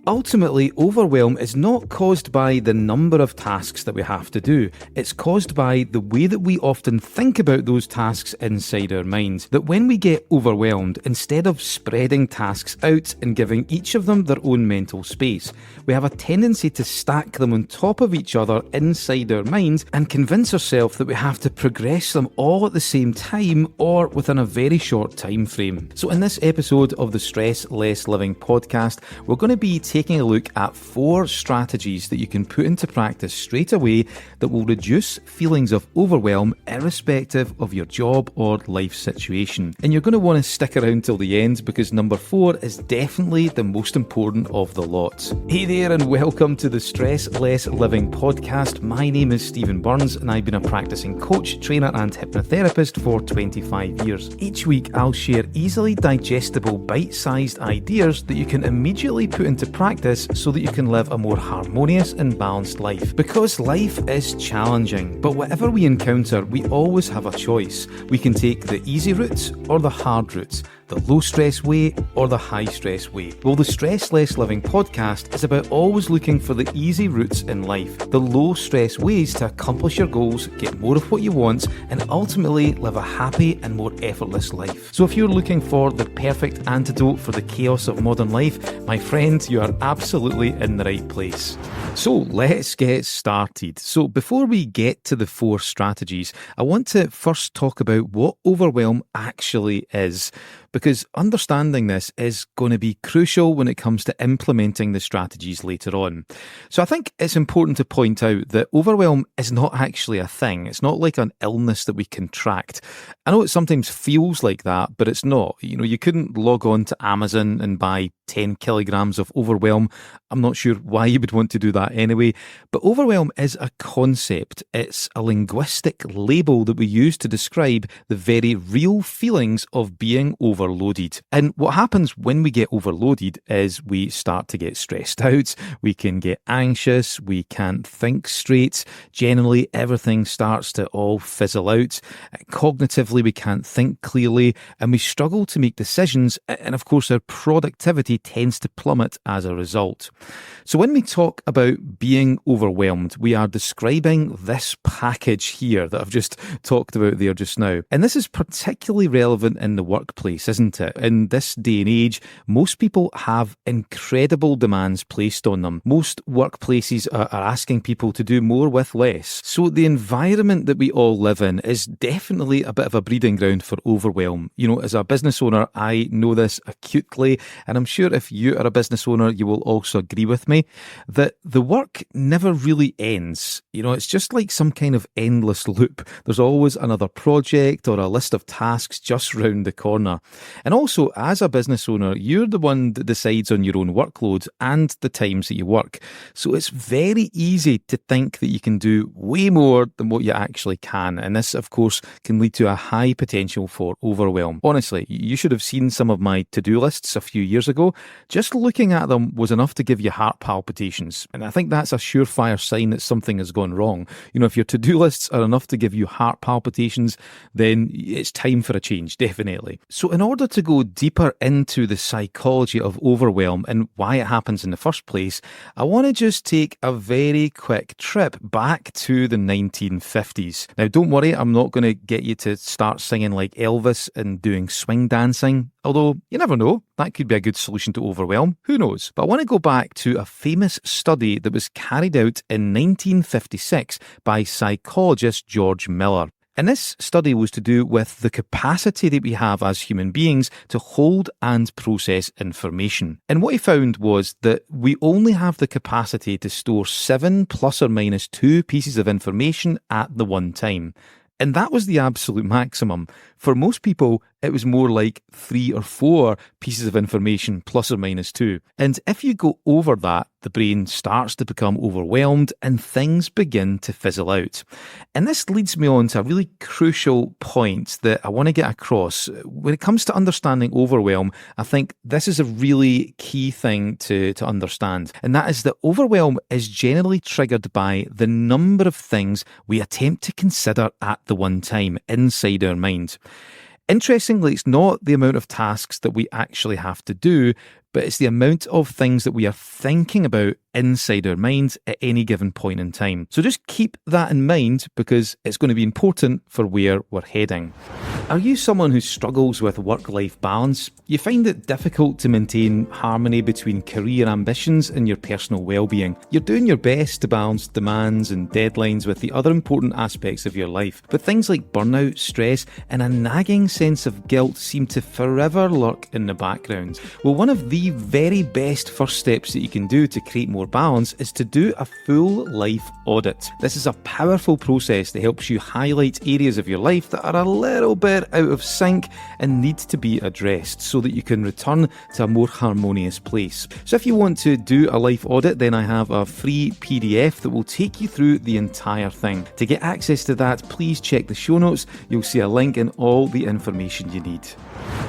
Ultimately, overwhelm is not caused by the number of tasks that we have to do. It's caused by the way that we often think about those tasks inside our minds. That when we get overwhelmed, instead of spreading tasks out and giving each of them their own mental space, we have a tendency to stack them on top of each other inside our minds and convince ourselves that we have to progress them all at the same time or within a very short time frame. So in this episode of the Stress Less Living podcast, we're going to be taking a look at 4 strategies that you can put into practice straight away that will reduce feelings of overwhelm irrespective of your job or life situation. And you're going to want to stick around till the end because number 4 is definitely the most important of the lot. Hey there and welcome to the Stress Less Living podcast. My name is Stephen Burns and I've been a practicing coach, trainer and hypnotherapist for 25 years. Each week I'll share easily digestible bite-sized ideas that you can immediately put into practice so that you can live a more harmonious and balanced life. Because life is challenging, but whatever we encounter, we always have a choice. We can take the easy route or the hard route, the low stress way or the high stress way. Well, the Stress Less Living podcast is about always looking for the easy routes in life, the low stress ways to accomplish your goals, get more of what you want, and ultimately live a happy and more effortless life. So if you're looking for the perfect antidote for the chaos of modern life, my friend, you are absolutely in the right place. So let's get started. So before we get to the 4 strategies, I want to first talk about what overwhelm actually is, because understanding this is going to be crucial when it comes to implementing the strategies later on. So I think it's important to point out that overwhelm is not actually a thing. It's not like an illness that we contract. I know it sometimes feels like that, but it's not. You couldn't log on to Amazon and buy 10 kilograms of overwhelm. I'm not sure why you would want to do that anyway, but overwhelm is a concept. It's a linguistic label that we use to describe the very real feelings of being overloaded. And what happens when we get overloaded is we start to get stressed out, we can get anxious, we can't think straight, generally everything starts to all fizzle out, cognitively we can't think clearly, and we struggle to make decisions, and of course our productivity tends to plummet as a result. So when we talk about being overwhelmed, we are describing this package here that I've just talked about there just now. And this is particularly relevant in the workplace, isn't it? In this day and age, most people have incredible demands placed on them. Most workplaces are asking people to do more with less. So the environment that we all live in is definitely a bit of a breeding ground for overwhelm. As a business owner, I know this acutely, and I'm sure if you are a business owner, you will also agree with me that the work never really ends. It's just like some kind of endless loop. There's always another project or a list of tasks just round the corner. And also, as a business owner, you're the one that decides on your own workload and the times that you work. So it's very easy to think that you can do way more than what you actually can. And this, of course, can lead to a high potential for overwhelm. Honestly, you should have seen some of my to-do lists a few years ago. Just looking at them was enough to give you heart palpitations. And I think that's a surefire sign that something has gone wrong. If your to-do lists are enough to give you heart palpitations, then it's time for a change, definitely. So in order to go deeper into the psychology of overwhelm and why it happens in the first place, I want to just take a very quick trip back to the 1950s. Now, don't worry, I'm not going to get you to start singing like Elvis and doing swing dancing. Although, you never know, that could be a good solution to overwhelm. Who knows? But I want to go back to a famous study that was carried out in 1956 by psychologist George Miller. And this study was to do with the capacity that we have as human beings to hold and process information. And what he found was that we only have the capacity to store 7 plus or minus 2 pieces of information at the one time. And that was the absolute maximum. For most people, it was more like 3 or 4 pieces of information plus or minus 2. And if you go over that, the brain starts to become overwhelmed and things begin to fizzle out. And this leads me on to a really crucial point that I want to get across. When it comes to understanding overwhelm, I think this is a really key thing to understand. And that is that overwhelm is generally triggered by the number of things we attempt to consider at the one time inside our mind. Interestingly, it's not the amount of tasks that we actually have to do, but it's the amount of things that we are thinking about inside our minds at any given point in time. So just keep that in mind because it's going to be important for where we're heading. Are you someone who struggles with work-life balance? You find it difficult to maintain harmony between career ambitions and your personal well-being. You're doing your best to balance demands and deadlines with the other important aspects of your life, but things like burnout, stress, and a nagging sense of guilt seem to forever lurk in the background. Well, one of the very best first steps that you can do to create more balance is to do a full life audit. This is a powerful process that helps you highlight areas of your life that are a little bit out of sync and need to be addressed so that you can return to a more harmonious place. So if you want to do a life audit, then I have a free PDF that will take you through the entire thing. To get access to that, please check the show notes. You'll see a link and all the information you need.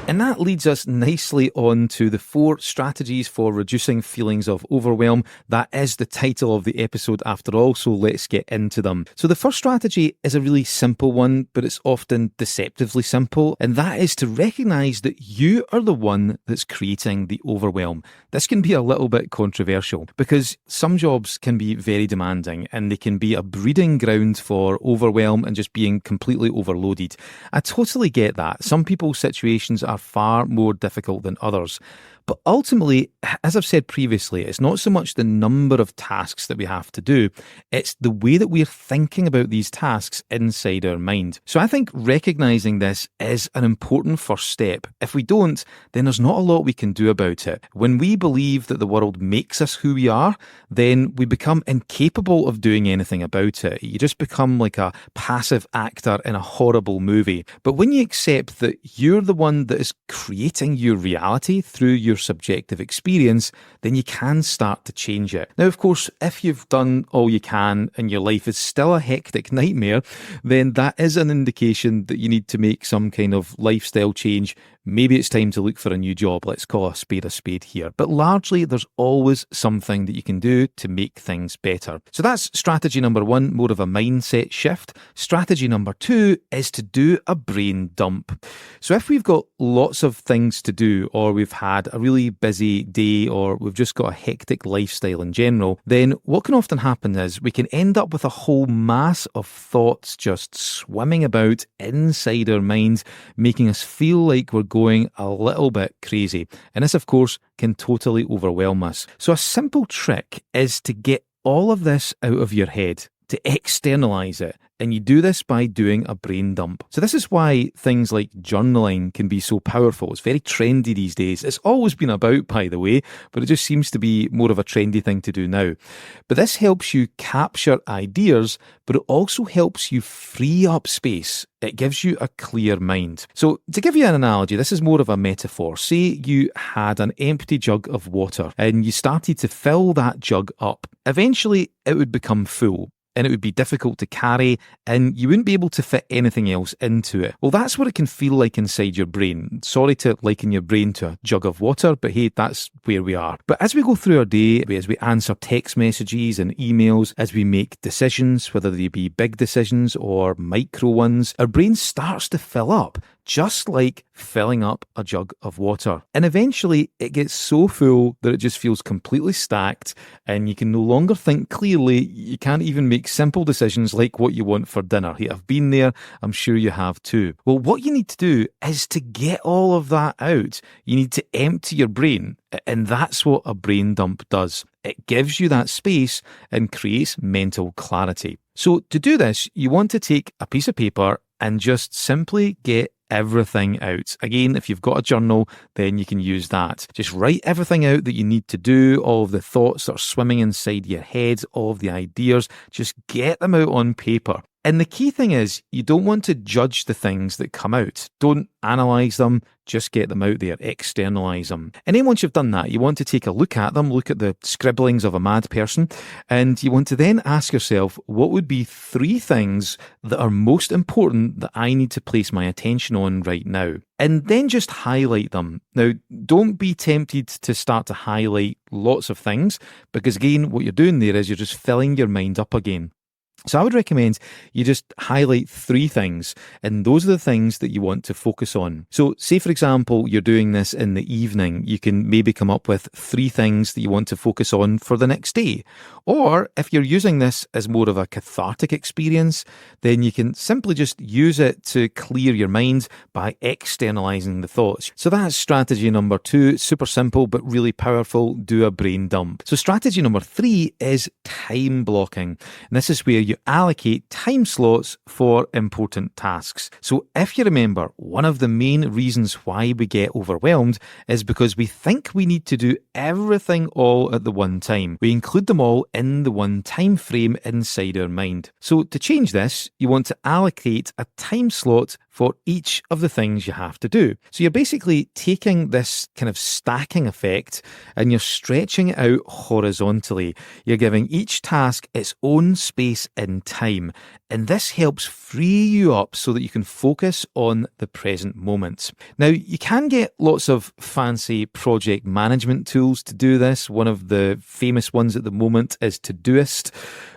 And that leads us nicely on to the 4 strategies for reducing feelings of overwhelm. That is the title of the episode after all, so let's get into them. So the first strategy is a really simple one, but it's often deceptively simple, and that is to recognise that you are the one that's creating the overwhelm. This can be a little bit controversial because some jobs can be very demanding and they can be a breeding ground for overwhelm and just being completely overloaded. I totally get that. Some people's situations are far more difficult than others. But ultimately, as I've said previously, it's not so much the number of tasks that we have to do, it's the way that we're thinking about these tasks inside our mind. So I think recognising this is an important first step. If we don't, then there's not a lot we can do about it. When we believe that the world makes us who we are, then we become incapable of doing anything about it. You just become like a passive actor in a horrible movie. But when you accept that you're the one that is creating your reality through your subjective experience, then you can start to change it. Now, of course, if you've done all you can and your life is still a hectic nightmare, then that is an indication that you need to make some kind of lifestyle change. Maybe it's time to look for a new job. Let's call a spade here. But largely, there's always something that you can do to make things better. So that's strategy number 1, more of a mindset shift. Strategy number 2 is to do a brain dump. So if we've got lots of things to do, or we've had a really busy day, or we've just got a hectic lifestyle in general, then what can often happen is we can end up with a whole mass of thoughts just swimming about inside our minds, making us feel like we're going a little bit crazy. And this, of course, can totally overwhelm us. So a simple trick is to get all of this out of your head, to externalize it. And you do this by doing a brain dump. So this is why things like journaling can be so powerful. It's very trendy these days. It's always been about, by the way, but it just seems to be more of a trendy thing to do now. But this helps you capture ideas, but it also helps you free up space. It gives you a clear mind. So to give you an analogy, this is more of a metaphor. Say you had an empty jug of water and you started to fill that jug up. Eventually, it would become full. And it would be difficult to carry, and you wouldn't be able to fit anything else into it. Well, that's what it can feel like inside your brain. Sorry to liken your brain to a jug of water, but hey, that's where we are. But as we go through our day, as we answer text messages and emails, as we make decisions, whether they be big decisions or micro ones, our brain starts to fill up, just like filling up a jug of water. And eventually it gets so full that it just feels completely stacked and you can no longer think clearly. You can't even make simple decisions like what you want for dinner. Hey, I've been there. I'm sure you have too. Well, what you need to do is to get all of that out. You need to empty your brain. And that's what a brain dump does. It gives you that space and creates mental clarity. So to do this, you want to take a piece of paper and just simply get everything out. Again, if you've got a journal, then you can use that. Just write everything out that you need to do, all of the thoughts that are swimming inside your head, all of the ideas, just get them out on paper. And the key thing is, you don't want to judge the things that come out. Don't analyse them, just get them out there, externalise them. And then once you've done that, you want to take a look at them, look at the scribblings of a mad person, and you want to then ask yourself, what would be 3 things that are most important that I need to place my attention on right now? And then just highlight them. Now, don't be tempted to start to highlight lots of things, because again, what you're doing there is you're just filling your mind up again. So I would recommend you just highlight 3 things, and those are the things that you want to focus on. So say, for example, you're doing this in the evening, you can maybe come up with 3 things that you want to focus on for the next day. Or if you're using this as more of a cathartic experience, then you can simply just use it to clear your mind by externalizing the thoughts. So that's strategy number 2, super simple but really powerful, do a brain dump. So strategy number 3 is time blocking. And this is where you allocate time slots for important tasks. So if you remember, one of the main reasons why we get overwhelmed is because we think we need to do everything all at the one time. We include them all in the one time frame inside our mind. So to change this, you want to allocate a time slot for each of the things you have to do. So you're basically taking this kind of stacking effect and you're stretching it out horizontally. You're giving each task its own space in time. And this helps free you up so that you can focus on the present moment. Now, you can get lots of fancy project management tools to do this. One of the famous ones at the moment is Todoist.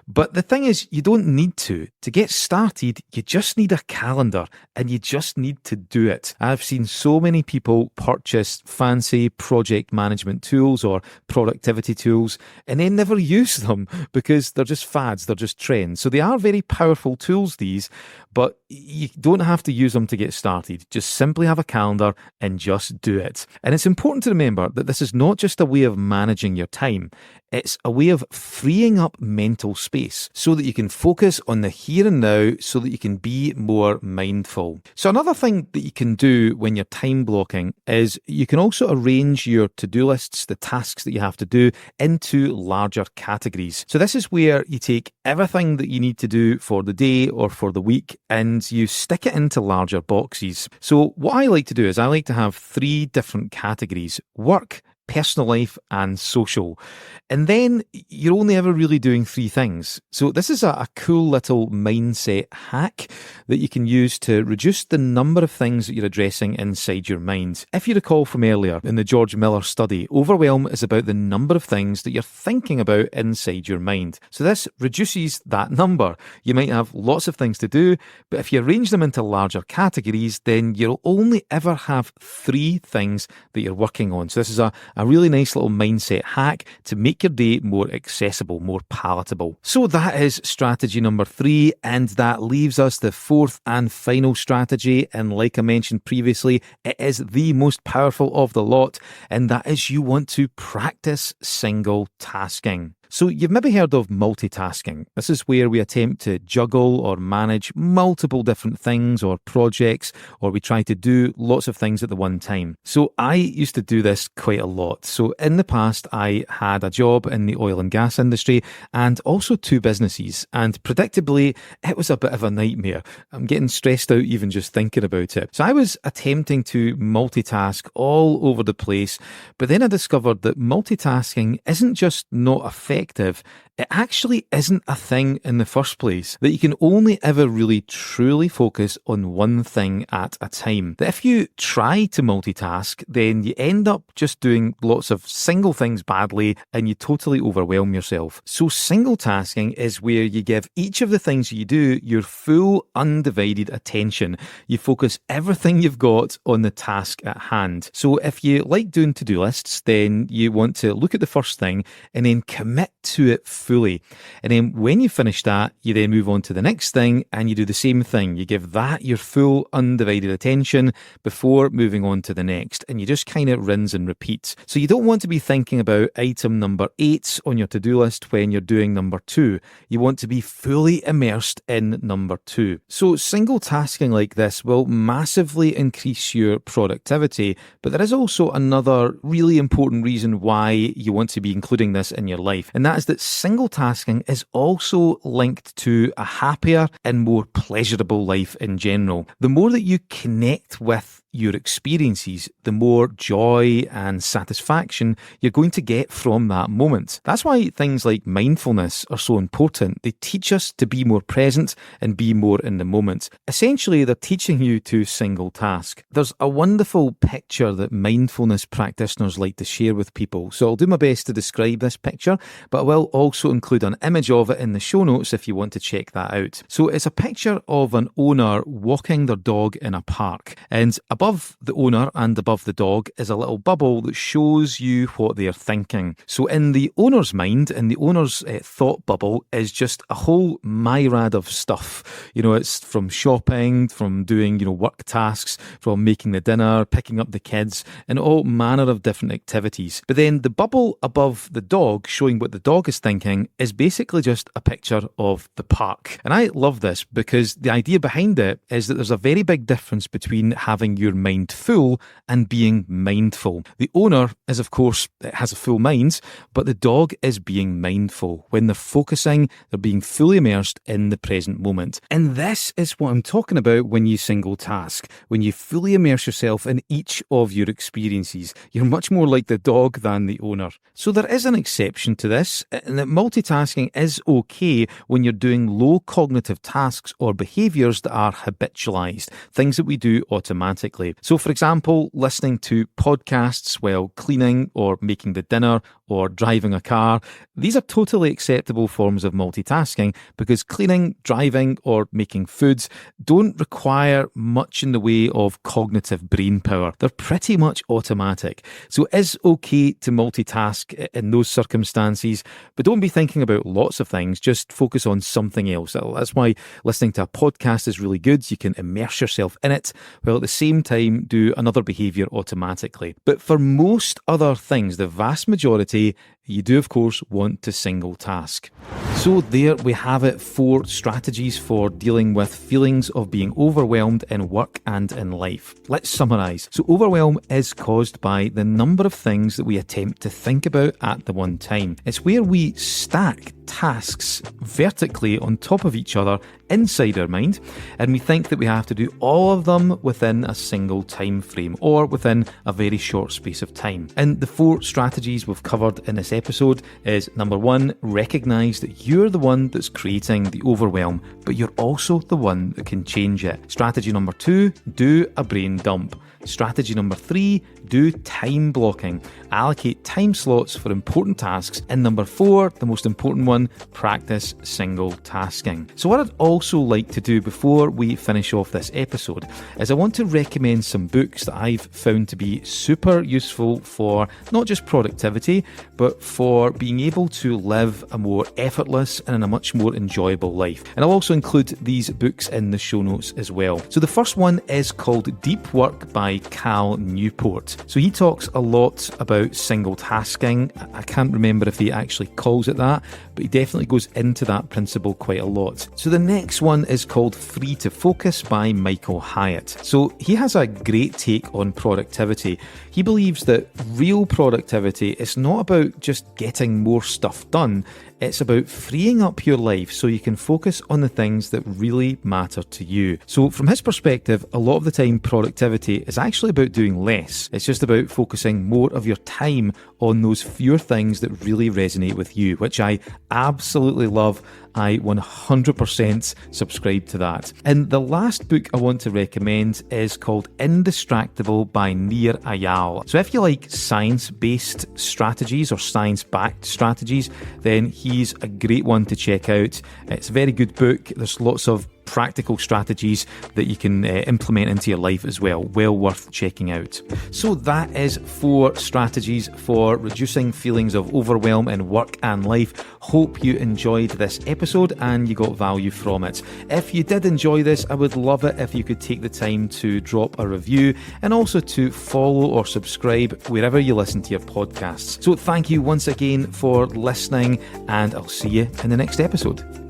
But the thing is, you don't need to. To get started, you just need a calendar and you just need to do it. I've seen so many people purchase fancy project management tools or productivity tools and then never use them because they're just fads, they're just trends. So they are very powerful tools, these, but you don't have to use them to get started. Just simply have a calendar and just do it. And it's important to remember that this is not just a way of managing your time. It's a way of freeing up mental space so that you can focus on the here and now so that you can be more mindful. So another thing that you can do when you're time blocking is you can also arrange your to-do lists, the tasks that you have to do, into larger categories. So this is where you take everything that you need to do for the day or for the week and you stick it into larger boxes. So what I like to do is I like to have 3 different categories: work, personal life and social. And then you're only ever really doing 3 things. So this is a cool little mindset hack that you can use to reduce the number of things that you're addressing inside your mind. If you recall from earlier in the George Miller study, overwhelm is about the number of things that you're thinking about inside your mind. So this reduces that number. You might have lots of things to do, but if you arrange them into larger categories, then you'll only ever have 3 things that you're working on. So this is a really nice little mindset hack to make your day more accessible, more palatable. So that is strategy number 3, and that leaves us the 4th and final strategy. And like I mentioned previously, it is the most powerful of the lot, and that is you want to practice single tasking. So you've maybe heard of multitasking. This is where we attempt to juggle or manage multiple different things or projects, or we try to do lots of things at the one time. So I used to do this quite a lot. So in the past, I had a job in the oil and gas industry and also 2 businesses. And predictably, it was a bit of a nightmare. I'm getting stressed out even just thinking about it. So I was attempting to multitask all over the place, but then I discovered that multitasking isn't just not effective, it actually isn't a thing in the first place, that you can only ever really truly focus on one thing at a time. That if you try to multitask, then you end up just doing lots of single things badly and you totally overwhelm yourself. So single tasking is where you give each of the things you do your full undivided attention. You focus everything you've got on the task at hand. So if you like doing to-do lists, then you want to look at the first thing and then commit to it fully. And then when you finish that, you then move on to the next thing and you do the same thing. You give that your full undivided attention before moving on to the next. And you just kind of rinse and repeat. So you don't want to be thinking about item number 8 on your to-do list when you're doing number 2. You want to be fully immersed in number 2. So single tasking like this will massively increase your productivity, but there is also another really important reason why you want to be including this in your life. And that is that single tasking is also linked to a happier and more pleasurable life in general. The more that you connect with your experiences, the more joy and satisfaction you're going to get from that moment. That's why things like mindfulness are so important. They teach us to be more present and be more in the moment. Essentially, they're teaching you to single task. There's a wonderful picture that mindfulness practitioners like to share with people. So I'll do my best to describe this picture, but I will also include an image of it in the show notes if you want to check that out. So it's a picture of an owner walking their dog in a park. And above the owner and above the dog is a little bubble that shows you what they're thinking. So in the owner's mind, in the owner's thought bubble is just a whole myriad of stuff. It's from shopping, from doing, work tasks, from making the dinner, picking up the kids, and all manner of different activities. But then the bubble above the dog, showing what the dog is thinking, is basically just a picture of the park. And I love this because the idea behind it is that there's a very big difference between having your mind full and being mindful. The owner is, of course, it has a full mind, but the dog is being mindful. When they're focusing, they're being fully immersed in the present moment. And this is what I'm talking about when you single task. When you fully immerse yourself in each of your experiences, you're much more like the dog than the owner. So there is an exception to this, and that multitasking is okay when you're doing low cognitive tasks or behaviours that are habitualised, things that we do automatically. So for example, listening to podcasts while cleaning or making the dinner or driving a car. These are totally acceptable forms of multitasking because cleaning, driving or making foods don't require much in the way of cognitive brain power. They're pretty much automatic. So it is okay to multitask in those circumstances, but don't be thinking about lots of things, just focus on something else. That's why listening to a podcast is really good. You can immerse yourself in it while at the same time do another behaviour automatically. But for most other things, the vast majority, you do of course want to single task. So there we have it, 4 strategies for dealing with feelings of being overwhelmed in work and in life. Let's summarise. So overwhelm is caused by the number of things that we attempt to think about at the one time. It's where we stack tasks vertically on top of each other inside our mind, and we think that we have to do all of them within a single time frame or within a very short space of time. And the 4 strategies we've covered in this episode is number 1, recognise that you're the one that's creating the overwhelm, but you're also the one that can change it. Strategy number 2, do a brain dump. Strategy number 3, do time blocking. Allocate time slots for important tasks. And number 4, the most important one, practice single tasking. So what I'd also like to do before we finish off this episode is I want to recommend some books that I've found to be super useful for not just productivity, but for being able to live a more effortless and a much more enjoyable life. And I'll also include these books in the show notes as well. So the first one is called Deep Work by Cal Newport. So he talks a lot about single tasking. I can't remember if he actually calls it that, but he definitely goes into that principle quite a lot. So the next one is called Free to Focus by Michael Hyatt. So he has a great take on productivity. He believes that real productivity is not about just getting more stuff done. It's about freeing up your life so you can focus on the things that really matter to you. So from his perspective, a lot of the time productivity is actually about doing less. It's just about focusing more of your time on those fewer things that really resonate with you, which I absolutely love. I 100% subscribe to that. And the last book I want to recommend is called Indistractable by Nir Eyal. So if you like science-based strategies or science-backed strategies, then he's a great one to check out. It's a very good book. There's lots of practical strategies that you can implement into your life as well. Well worth checking out. So that is 4 strategies for reducing feelings of overwhelm in work and life. Hope you enjoyed this episode and you got value from it. If you did enjoy this, I would love it if you could take the time to drop a review and also to follow or subscribe wherever you listen to your podcasts. So thank you once again for listening, and I'll see you in the next episode.